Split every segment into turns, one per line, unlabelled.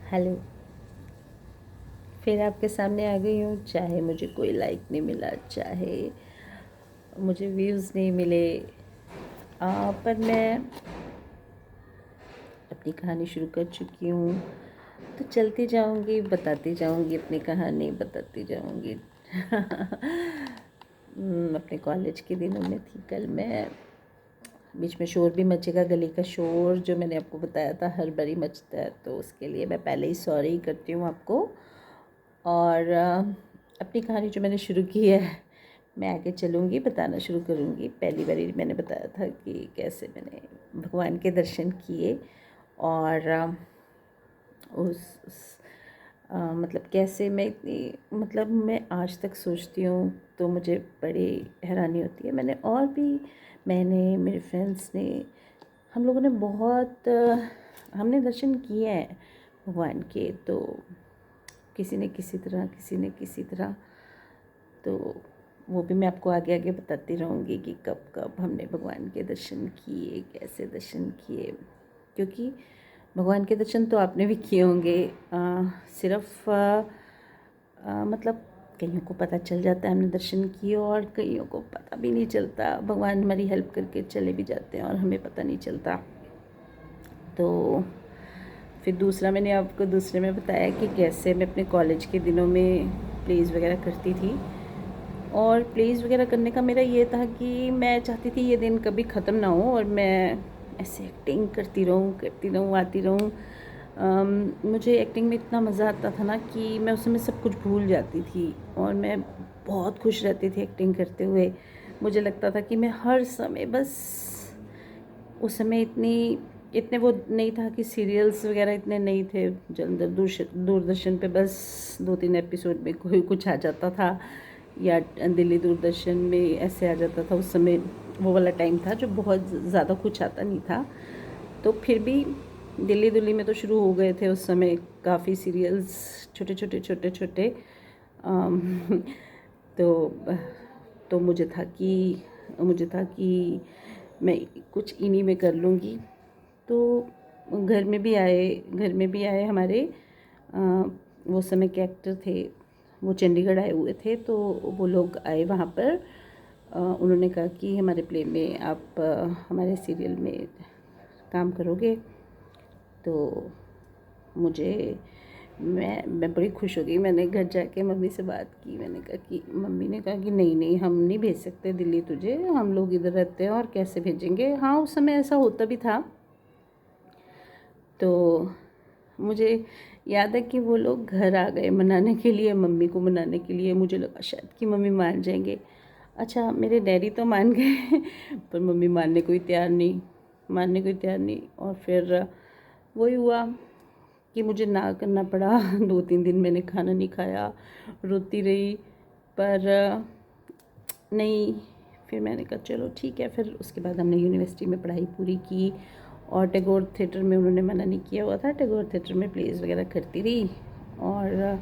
Hello. फिर आपके सामने आ गई हूँ, चाहे मुझे कोई लाइक नहीं मिला, चाहे मुझे व्यूज़ नहीं मिले, पर मैं अपनी कहानी शुरू कर चुकी हूँ। तो चलती जाऊँगी, बताती जाऊँगी अपनी कहानी, बताती जाऊँगी। अपने कॉलेज के दिनों में थी कल मैं। बीच में शोर भी मचेगा, गली का शोर जो मैंने आपको बताया था हर बारी मचता है, तो उसके लिए मैं पहले ही सॉरी करती हूँ आपको। और अपनी कहानी जो मैंने शुरू की है, मैं आगे चलूँगी, बताना शुरू करूँगी। पहली बारी मैंने बताया था कि कैसे मैंने भगवान के दर्शन किए और मतलब कैसे मैं इतनी, मतलब मैं आज तक सोचती हूँ तो मुझे बड़ी हैरानी होती है। मैंने मेरे फ्रेंड्स ने, हम लोगों ने बहुत हमने दर्शन किए हैं भगवान के, तो किसी ने किसी तरह। तो वो भी मैं आपको आगे आगे बताती रहूँगी कि कब कब हमने भगवान के दर्शन किए, कैसे दर्शन किए। क्योंकि भगवान के दर्शन तो आपने भी किए होंगे, सिर्फ मतलब कईयों को पता चल जाता है हमने दर्शन किए, और कईयों को पता भी नहीं चलता। भगवान हमारी हेल्प करके चले भी जाते हैं और हमें पता नहीं चलता। तो फिर दूसरा मैंने आपको दूसरे में बताया कि कैसे मैं अपने कॉलेज के दिनों में प्लेज़ वगैरह करती थी। और प्लेज़ वगैरह करने का मेरा ये था कि मैं चाहती थी ये दिन कभी ख़त्म ना हो और मैं ऐसे एक्टिंग करती रहूँ, आती रहूँ। मुझे एक्टिंग में इतना मज़ा आता था ना कि मैं उस समय सब कुछ भूल जाती थी और मैं बहुत खुश रहती थी एक्टिंग करते हुए। मुझे लगता था कि मैं हर समय बस, उस समय इतने वो नहीं था कि सीरियल्स वगैरह इतने नहीं थे। जलंधर दूरदर्शन पे बस 2-3 एपिसोड में कोई कुछ आ जाता था, या दिल्ली दूरदर्शन में ऐसे आ जाता था। उस समय वो वाला टाइम था जो बहुत ज़्यादा कुछ आता नहीं था। तो फिर भी दिल्ली में तो शुरू हो गए थे उस समय काफ़ी सीरियल्स, छोटे छोटे। तो मुझे था कि मैं कुछ इन्हीं में कर लूँगी। तो घर में भी आए हमारे अ, वो समय के एक्टर थे, वो चंडीगढ़ आए हुए थे। तो वो लोग आए वहाँ पर, उन्होंने कहा कि हमारे प्ले में आप हमारे सीरियल में काम करोगे। तो मुझे मैं बड़ी खुश हो गई। मैंने घर जाके मम्मी से बात की। मम्मी ने कहा कि नहीं हम नहीं भेज सकते दिल्ली तुझे, हम लोग इधर रहते हैं और कैसे भेजेंगे। हाँ, उस समय ऐसा होता भी था। तो मुझे याद है कि वो लोग घर आ गए मनाने के लिए, मम्मी को मनाने के लिए। मुझे लगा शायद कि मम्मी मान जाएंगे। अच्छा, मेरे डैडी तो मान गए पर मम्मी मानने को तैयार नहीं। और फिर वही हुआ कि मुझे ना करना पड़ा। 2-3 दिन मैंने खाना नहीं खाया, रोती रही। पर नहीं, फिर मैंने कहा चलो ठीक है। फिर उसके बाद हमने यूनिवर्सिटी में पढ़ाई पूरी की और टैगोर थिएटर में उन्होंने मना नहीं किया हुआ था, टैगोर थिएटर में प्लेज़ वगैरह करती रही। और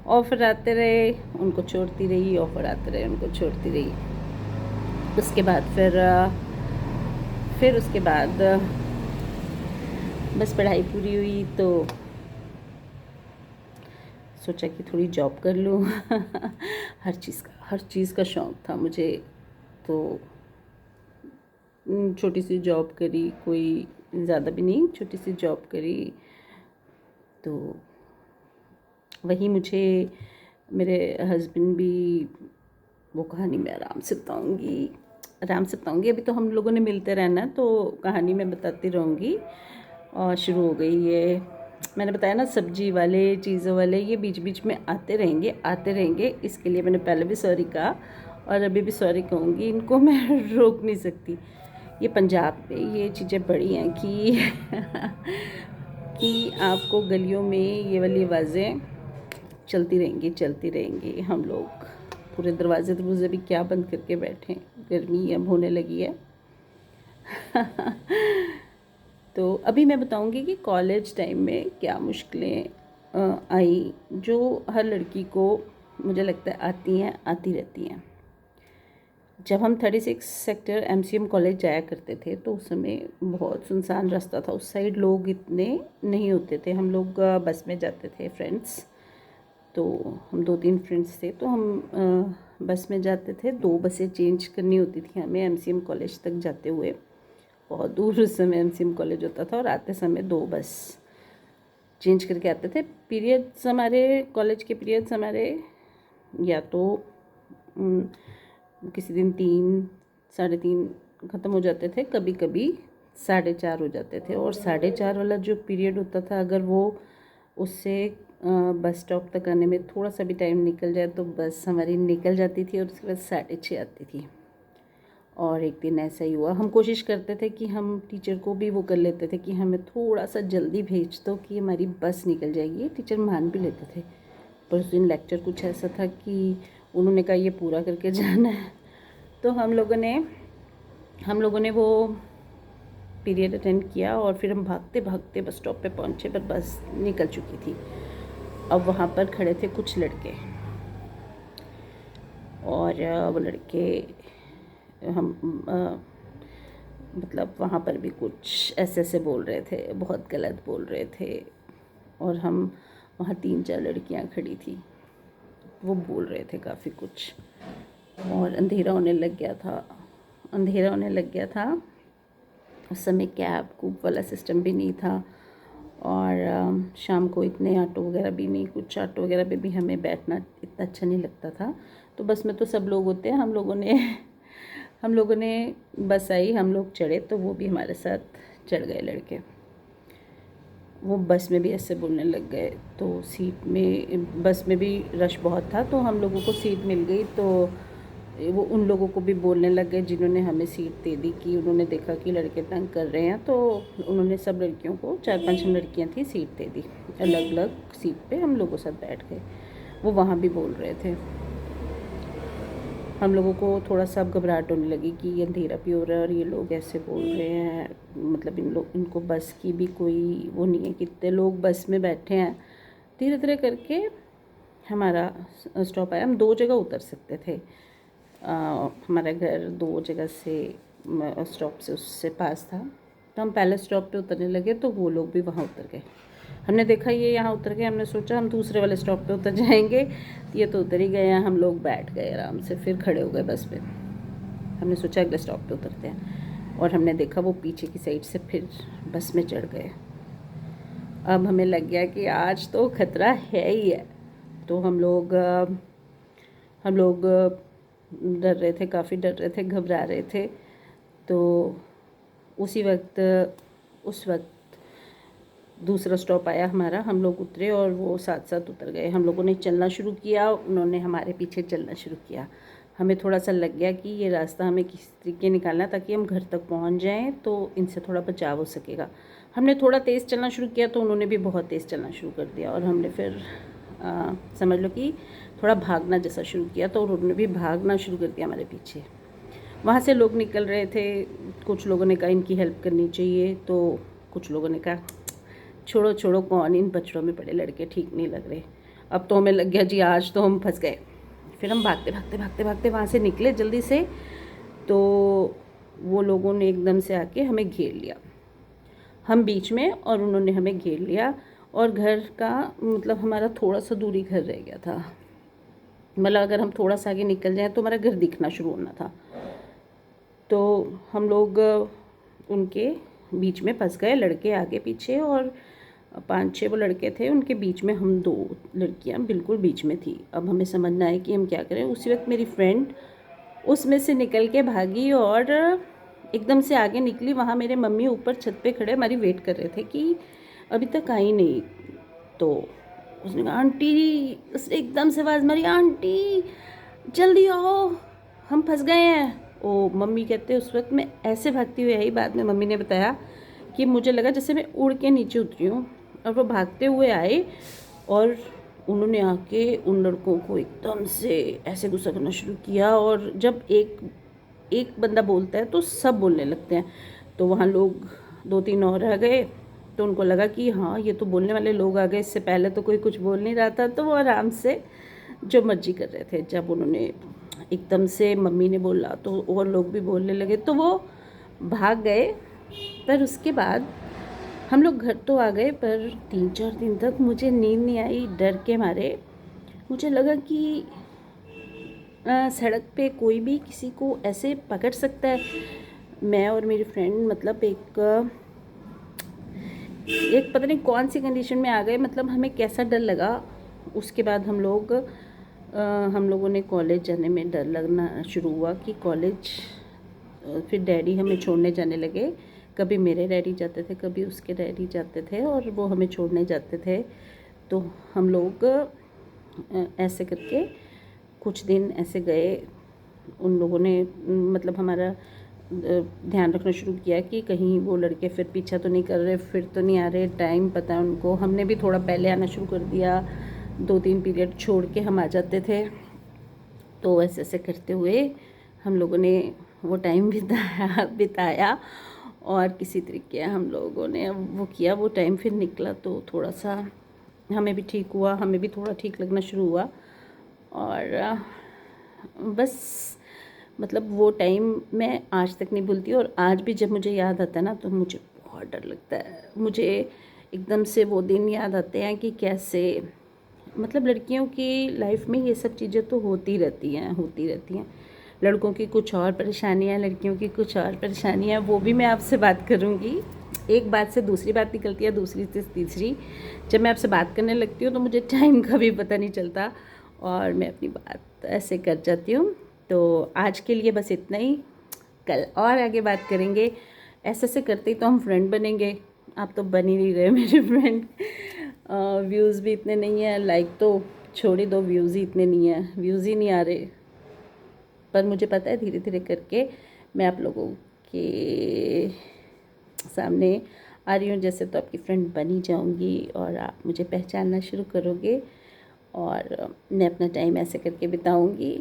ऑफ़र आते रहे, उनको छोड़ती रही, ऑफ़र आते रहे, उनको छोड़ती रही। उसके बाद फिर उसके बाद बस पढ़ाई पूरी हुई तो सोचा कि थोड़ी जॉब कर लूँ। हर चीज़ का शौक़ था मुझे। तो छोटी सी जॉब करी, कोई ज़्यादा भी नहीं, छोटी सी जॉब करी। तो वही मुझे मेरे हस्बैंड भी, वो कहानी मैं आराम से बताऊँगी। अभी तो हम लोगों ने मिलते रहना, तो कहानी मैं बताती रहूँगी। और शुरू हो गई ये, मैंने बताया ना, सब्जी वाले, चीज़ों वाले, ये बीच बीच में आते रहेंगे। इसके लिए मैंने पहले भी सॉरी कहा और अभी भी सॉरी कहूँगी। इनको मैं रोक नहीं सकती। ये पंजाब में ये चीज़ें बड़ी हैं कि कि आपको गलियों में ये वाली आवाज़ें चलती रहेंगी। हम लोग पूरे दरवाजे भी क्या बंद करके बैठे, गर्मी अब होने लगी है। तो अभी मैं बताऊंगी कि कॉलेज टाइम में क्या मुश्किलें आई, जो हर लड़की को मुझे लगता है आती रहती हैं। जब हम 36 सेक्टर MCM कॉलेज जाया करते थे तो उस समय बहुत सुनसान रास्ता था, उस साइड लोग इतने नहीं होते थे। हम लोग बस में जाते थे फ्रेंड्स, तो हम 2-3 फ्रेंड्स थे, तो हम बस में जाते थे। 2 बसें चेंज करनी होती थी हमें MCM कॉलेज तक जाते हुए। बहुत दूर उस समय MCM कॉलेज होता था और आते समय 2 बस चेंज करके आते थे। पीरियड्स हमारे कॉलेज के पीरियड्स हमारे या तो किसी दिन 3, 3:30 ख़त्म हो जाते थे, कभी कभी 4:30 हो जाते थे। और 4:30 वाला जो पीरियड होता था, अगर वो उससे बस स्टॉप तक आने में थोड़ा सा भी टाइम निकल जाए तो बस हमारी निकल जाती थी और उसके बाद 6:30 आती थी। और एक दिन ऐसा ही हुआ, हम कोशिश करते थे कि हम टीचर को भी वो कर लेते थे कि हमें थोड़ा सा जल्दी भेज दो कि हमारी बस निकल जाएगी। टीचर मान भी लेते थे, पर उस दिन लेक्चर कुछ ऐसा था कि उन्होंने कहा ये पूरा करके जाना है। तो हम लोगों ने वो पीरियड अटेंड किया और फिर हम भागते भागते बस स्टॉप पे पहुँचे, पर बस निकल चुकी थी। अब वहाँ पर खड़े थे कुछ लड़के, और वो लड़के हम मतलब वहाँ पर भी कुछ ऐसे बोल रहे थे, बहुत गलत बोल रहे थे। और हम वहाँ 3-4 लड़कियाँ खड़ी थी, वो बोल रहे थे काफ़ी कुछ। और अंधेरा होने लग गया था। उस समय कैब कूब वाला सिस्टम भी नहीं था, और शाम को इतने ऑटो वगैरह भी नहीं, कुछ ऑटो वगैरह पे भी हमें बैठना इतना अच्छा नहीं लगता था। तो बस में तो सब लोग होते हैं, हम लोगों ने बस आई, हम लोग चढ़े तो वो भी हमारे साथ चढ़ गए लड़के। वो बस में भी ऐसे बोलने लग गए, तो सीट में बस में भी रश बहुत था, तो हम लोगों को सीट मिल गई। तो वो उन लोगों को भी बोलने लग गए जिन्होंने हमें सीट दे दी, कि उन्होंने देखा कि लड़के तंग कर रहे हैं, तो उन्होंने सब लड़कियों को, 4-5 हम लड़कियां थी, सीट दे दी। अलग अलग सीट पे हम लोगों के साथ बैठ गए। वो वहाँ भी बोल रहे थे। हम लोगों को थोड़ा सा घबराहट होने लगी कि ये अंधेरा भी हो रहा है और ये लोग ऐसे बोल रहे हैं, मतलब इनको बस की भी कोई वो नहीं है, कितने लोग बस में बैठे हैं। धीरे धीरे करके हमारा स्टॉप आया। हम 2 जगह उतर सकते थे, हमारा घर 2 जगह से स्टॉप से उससे पास था। तो हम पहले स्टॉप पे उतरने लगे तो वो लोग भी वहाँ उतर गए। हमने देखा ये यहाँ उतर गए, हमने सोचा हम दूसरे वाले स्टॉप पे उतर जाएंगे। ये तो उतर ही गए हैं। हम लोग बैठ गए आराम से, फिर खड़े हो गए बस पे। हमने सोचा अगले स्टॉप पे उतरते हैं, और हमने देखा वो पीछे की साइड से फिर बस में चढ़ गए। अब हमें लग गया कि आज तो खतरा है ही है। तो हम लोग डर रहे थे, काफ़ी डर रहे थे, घबरा रहे थे। तो उस वक्त दूसरा स्टॉप आया हमारा, हम लोग उतरे और वो साथ साथ उतर गए। हम लोगों ने चलना शुरू किया, उन्होंने हमारे पीछे चलना शुरू किया। हमें थोड़ा सा लग गया कि ये रास्ता हमें किस तरीके निकालना ताकि हम घर तक पहुंच जाएं, तो इनसे थोड़ा बचाव हो सकेगा। हमने थोड़ा तेज़ चलना शुरू किया तो उन्होंने भी बहुत तेज़ चलना शुरू कर दिया, और हमने फिर समझ लो कि थोड़ा भागना जैसा शुरू किया, तो उन्होंने भी भागना शुरू कर दिया हमारे पीछे। वहाँ से लोग निकल रहे थे, कुछ लोगों ने कहा इनकी हेल्प करनी चाहिए, तो कुछ लोगों ने कहा छोड़ो छोड़ो, कौन इन बछड़ों में पड़े लड़के ठीक नहीं लग रहे। अब तो हमें लग गया जी आज तो हम फंस गए। फिर हम भागते वहाँ से निकले जल्दी से, तो वो लोगों ने एकदम से आके हमें घेर लिया, हम बीच में और उन्होंने हमें घेर लिया। और घर का मतलब हमारा थोड़ा सा दूरी घर रह गया था, मतलब अगर हम थोड़ा सा आगे निकल जाएं तो हमारा घर दिखना शुरू होना था। तो हम लोग उनके बीच में फंस गए, लड़के आगे पीछे, और 5-6 वो लड़के थे, उनके बीच में हम 2 लड़कियां बिल्कुल बीच में थी। अब हमें समझना है कि हम क्या करें। उसी वक्त मेरी फ्रेंड उसमें से निकल के भागी और एकदम से आगे निकली। वहाँ मेरे मम्मी ऊपर छत पे खड़े हमारी वेट कर रहे थे कि अभी तक आई नहीं। तो उसने कहा आंटी, उसने एकदम से आवाज़ मारी, आंटी जल्दी आओ, हम फंस गए हैं। ओ मम्मी कहते उस वक्त मैं ऐसे भागती हुई आई। बाद में मम्मी ने बताया कि मुझे लगा जैसे मैं उड़ के नीचे उतरी हूँ, और वो भागते हुए आए और उन्होंने आके उन लड़कों को एकदम से ऐसे गुस्सा करना शुरू किया। और जब एक बंदा बोलता है तो सब बोलने लगते हैं। तो वहाँ लोग 2-3 और आ गए, तो उनको लगा कि हाँ ये तो बोलने वाले लोग आ गए, इससे पहले तो कोई कुछ बोल नहीं रहा था, तो वो आराम से जो मर्जी कर रहे थे। जब उन्होंने एकदम से मम्मी ने बोला तो और लोग भी बोलने लगे, तो वो भाग गए। पर उसके बाद हम लोग घर तो आ गए, पर 3-4 दिन तक मुझे नींद नहीं आई डर के मारे। मुझे लगा कि सड़क पे कोई भी किसी को ऐसे पकड़ सकता है। मैं और मेरी फ्रेंड मतलब एक पता नहीं कौन सी कंडीशन में आ गए, मतलब हमें कैसा डर लगा। उसके बाद हम लोगों ने कॉलेज जाने में डर लगना शुरू हुआ कि कॉलेज, फिर डैडी हमें छोड़ने जाने लगे। कभी मेरे डैडी जाते थे, कभी उसके डैडी जाते थे, और वो हमें छोड़ने जाते थे। तो हम लोग ऐसे करके कुछ दिन ऐसे गए। उन लोगों ने मतलब हमारा ध्यान रखना शुरू किया कि कहीं वो लड़के फिर पीछा तो नहीं कर रहे, फिर तो नहीं आ रहे, टाइम पता है उनको। हमने भी थोड़ा पहले आना शुरू कर दिया, 2-3 पीरियड छोड़ के हम आ जाते थे। तो ऐसे ऐसे करते हुए हम लोगों ने वो टाइम बिताया और किसी तरीके हम लोगों ने वो किया। वो टाइम फिर निकला तो थोड़ा सा हमें भी ठीक हुआ, हमें भी थोड़ा ठीक लगना शुरू हुआ। और बस मतलब वो टाइम मैं आज तक नहीं भूलती, और आज भी जब मुझे याद आता है ना तो मुझे बहुत डर लगता है। मुझे एकदम से वो दिन याद आते हैं कि कैसे, मतलब लड़कियों की लाइफ में ये सब चीज़ें तो होती रहती हैं। लड़कों की कुछ और परेशानियाँ, लड़कियों की कुछ और परेशानियाँ, वो भी मैं आपसे बात करूँगी। एक बात से दूसरी बात निकलती है, दूसरी से तीसरी। जब मैं आपसे बात करने लगती हूँ तो मुझे टाइम का भी पता नहीं चलता और मैं अपनी बात ऐसे कर जाती हूँ। तो आज के लिए बस इतना ही, कल और आगे बात करेंगे। ऐसे ऐसे करते ही तो हम फ्रेंड बनेंगे। आप तो बन ही नहीं रहे मेरे फ्रेंड। व्यूज़ भी इतने नहीं हैं, लाइक तो छोड़ ही दो, व्यूज़ ही इतने नहीं हैं, व्यूज़ ही नहीं आ रहे। पर मुझे पता है धीरे धीरे करके मैं आप लोगों के सामने आ रही हूँ। जैसे तो आपकी फ्रेंड बनी जाऊँगी और आप मुझे पहचानना शुरू करोगे, और मैं अपना टाइम ऐसे करके बिताऊँगी।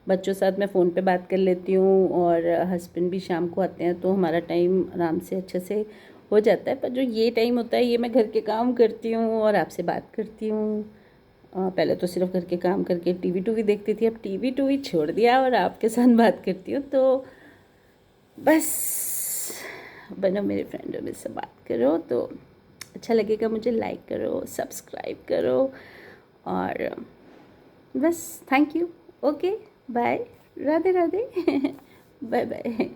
बच्चों साथ मैं फ़ोन पे बात कर लेती हूँ, और हस्बैंड भी शाम को आते हैं तो हमारा टाइम आराम से अच्छे से हो जाता है। पर जो ये टाइम होता है ये मैं घर के काम करती हूँ और आपसे बात करती हूँ। पहले तो सिर्फ घर के काम करके टीवी टूवी देखती थी, अब टीवी टूवी छोड़ दिया और आपके साथ बात करती हूँ। तो बस बनो मेरे फ्रेंड और मेरे से बात करो तो अच्छा लगेगा मुझे। लाइक करो, सब्सक्राइब करो, और बस thank you. Okay bye, Radhe Radhe. Bye bye.